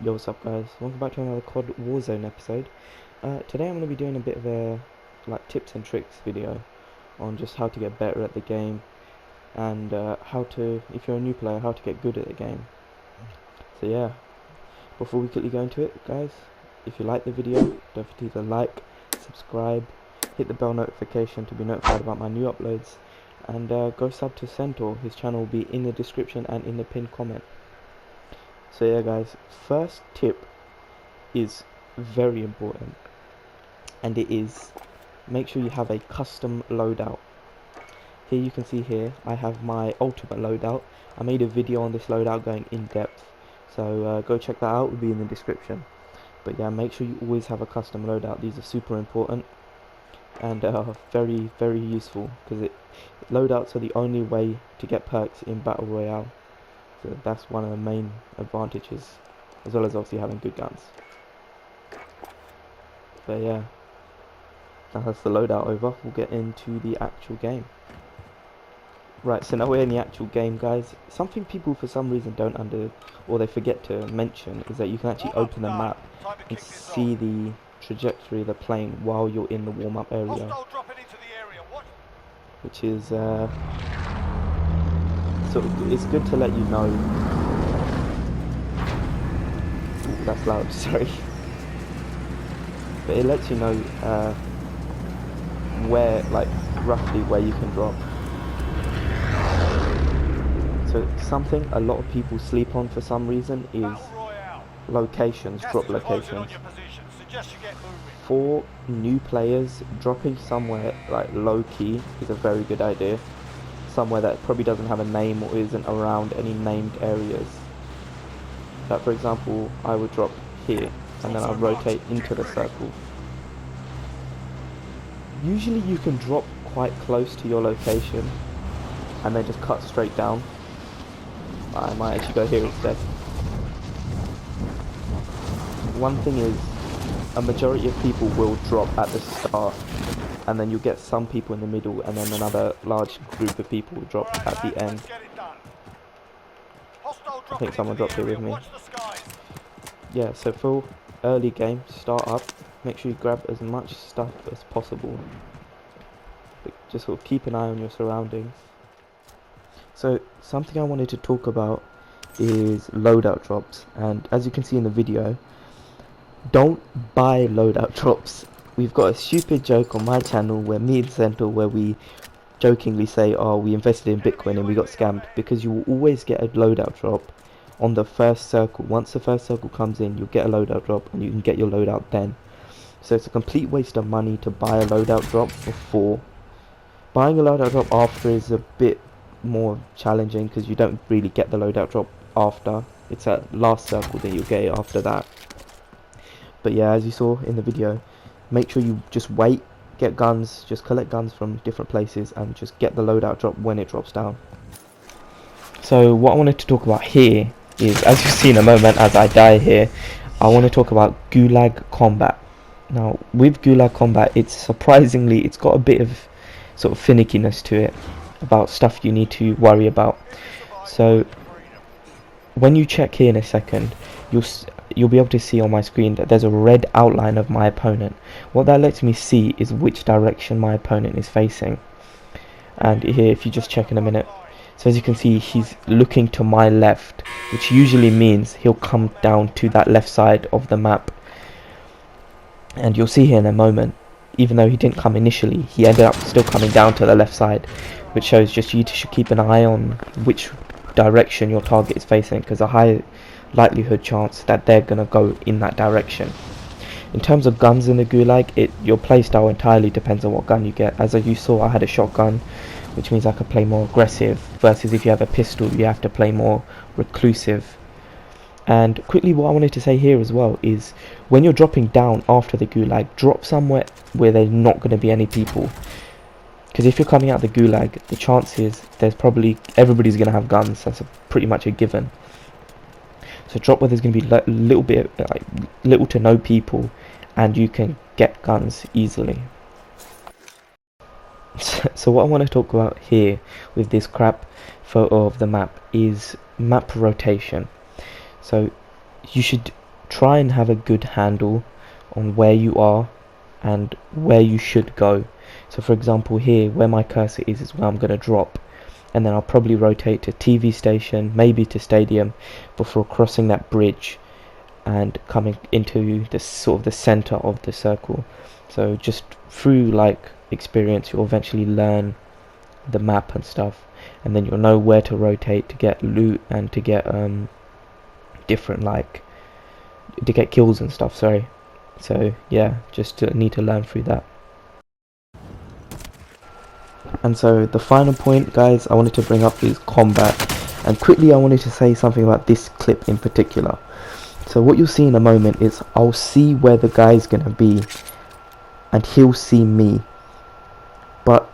Yo, what's up guys? Welcome back to another COD Warzone episode. Today I'm going to be doing a bit of a tips and tricks video on just how to get better at the game and how to, if you're a new player, how to get good at the game. So yeah, before we quickly go into it guys, if you like the video, don't forget to like, subscribe, hit the bell notification to be notified about my new uploads, and go sub to Centaur. His channel will be in the description and in the pinned comment. So yeah guys, first tip is very important, and it is make sure you have a custom loadout. Here you can see here I have my ultimate loadout. I made a video on this loadout going in depth, so go check that out, it will be in the description. But yeah, make sure you always have a custom loadout. These are super important and very useful, because loadouts are the only way to get perks in Battle Royale. So that's one of the main advantages, as well as obviously having good guns. But yeah, now that's the loadout over. We'll get into the actual game. Right, so now we're in the actual game guys. Something people for some reason don't or they forget to mention is that you can actually open the map and see the trajectory of the plane while you're in the warm-up area, which is it's good to let you know. Ooh, that's loud, sorry. But it lets you know where, roughly where you can drop. So something a lot of people sleep on for some reason is locations, drop locations. For new players, dropping somewhere low key is a very good idea. Somewhere that probably doesn't have a name or isn't around any named areas. Like for example, I would drop here and then I'll rotate into the circle. Usually you can drop quite close to your location and then just cut straight down. I might actually go here instead. One thing is, a majority of people will drop at the start, and then you'll get some people in the middle, and then another large group of people will drop at the end. I think someone dropped here with me. Yeah, so for early game, start up, make sure you grab as much stuff as possible. But just sort of keep an eye on your surroundings. So something I wanted to talk about is loadout drops, and as you can see in the video, don't buy loadout drops. We've got a stupid joke on my channel where me and Centaur, where we jokingly say, oh, we invested in Bitcoin and we got scammed, because you will always get a loadout drop on the first circle. Once the first circle comes in, you'll get a loadout drop and you can get your loadout then. So it's a complete waste of money to buy a loadout drop before. Buying a loadout drop after is a bit more challenging, because you don't really get the loadout drop after. It's at last circle that you'll get it after that. But yeah, as you saw in the video, make sure you just wait, get guns, just collect guns from different places and just get the loadout drop when it drops down. So what I wanted to talk about here is, as you'll see in a moment as I die here, I want to talk about Gulag combat. Now with Gulag combat, it's got a bit of sort of finickiness to it, about stuff you need to worry about. So when you check here in a second, you'll be able to see on my screen that there's a red outline of my opponent. What that lets me see is which direction my opponent is facing. And here, if you just check in a minute, so as you can see, he's looking to my left, which usually means he'll come down to that left side of the map. And you'll see here in a moment, even though he didn't come initially, he ended up still coming down to the left side, which shows just you should keep an eye on which direction your target is facing, because a high likelihood chance that they're gonna go in that direction. In terms of guns in the Gulag, your playstyle entirely depends on what gun you get. As you saw, I had a shotgun, which means I could play more aggressive, versus if you have a pistol you have to play more reclusive. And quickly, what I wanted to say here as well is, when you're dropping down after the Gulag, drop somewhere where there's not going to be any people, because if you're coming out the Gulag, the chances everybody's going to have guns. That's pretty much a given. So drop where there's going to be little to no people, and you can get guns easily. So what I want to talk about here with this crap photo of the map is map rotation. So you should try and have a good handle on where you are and where you should go. So for example, here where my cursor is where I'm going to drop, and then I'll probably rotate to TV station, maybe to stadium, before crossing that bridge and coming into the sort of the center of the circle. So just through like experience, you'll eventually learn the map and stuff, and then you'll know where to rotate to get loot and to get different, like, to get kills and stuff, sorry. So yeah, just need to learn through that. And so the final point, guys, I wanted to bring up is combat, and quickly I wanted to say something about this clip in particular. So what you'll see in a moment is I'll see where the guy's gonna be and he'll see me, but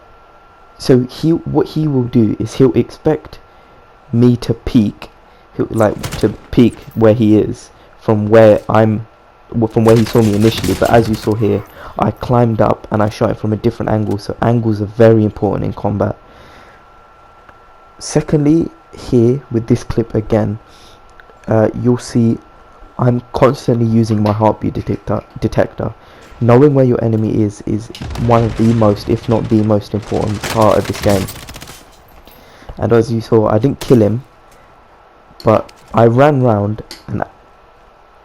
so what he will do is he'll expect me to peek, where he is from where he saw me initially. But as you saw here, I climbed up and I shot it from a different angle, so angles are very important in combat. Secondly, here with this clip again, you'll see I'm constantly using my heartbeat detector. Knowing where your enemy is one of the most, if not the most important part of this game. And as you saw, I didn't kill him, but I ran round, and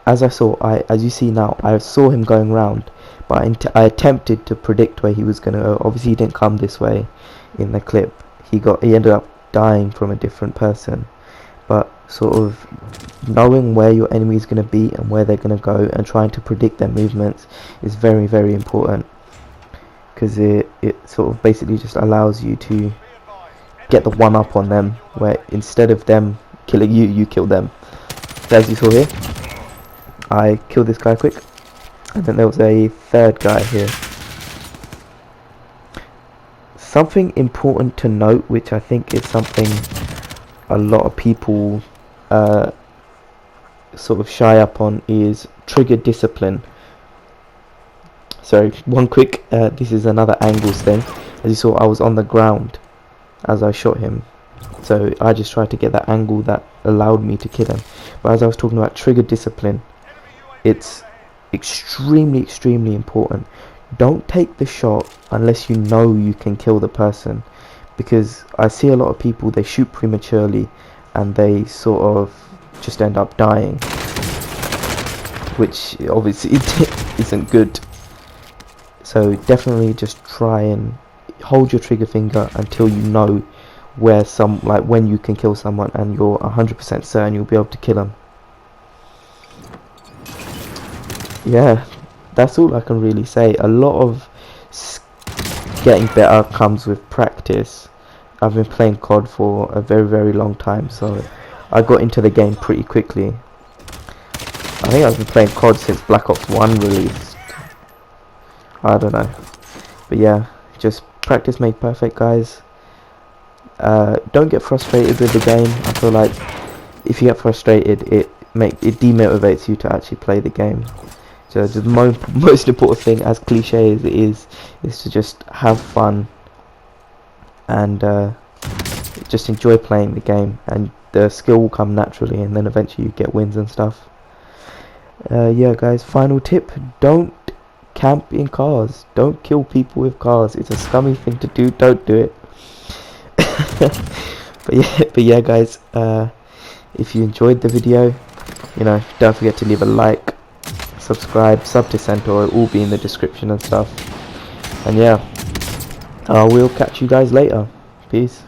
as you see now, I saw him going round, but I attempted to predict where he was going to go. Obviously he didn't come this way in the clip. He ended up dying from a different person. But sort of knowing where your enemy is going to be and where they're going to go and trying to predict their movements is very, very important, because it sort of basically just allows you to get the one up on them, where instead of them killing you, you kill them. So as you saw here, I killed this guy quick, and then there was a third guy here. Something important to note, which I think is something a lot of people sort of shy up on, is trigger discipline. So one quick, this is another angles thing. As you saw, I was on the ground as I shot him, so I just tried to get that angle that allowed me to kill him. But as I was talking about trigger discipline, it's extremely important. Don't take the shot unless you know you can kill the person, because I see a lot of people, they shoot prematurely and they sort of just end up dying, which obviously isn't good. So definitely just try and hold your trigger finger until you know where when you can kill someone and you're 100% certain you'll be able to kill them. Yeah, that's all I can really say. A lot of getting better comes with practice. I've been playing COD for a very long time, so I got into the game pretty quickly. I think I've been playing COD since Black Ops 1 released. I don't know, but yeah, just practice make perfect, guys. Don't get frustrated with the game. I feel like if you get frustrated, it demotivates you to actually play the game. So the most important thing, as cliche as it is to just have fun and just enjoy playing the game, and the skill will come naturally, and then eventually you get wins and stuff. Yeah guys, final tip, don't camp in cars. Don't kill people with cars. It's a scummy thing to do. Don't do it. but yeah guys, if you enjoyed the video, don't forget to leave a like, subscribe, sub to Centaur, it'll all be in the description and stuff. And yeah, I will catch you guys later. Peace.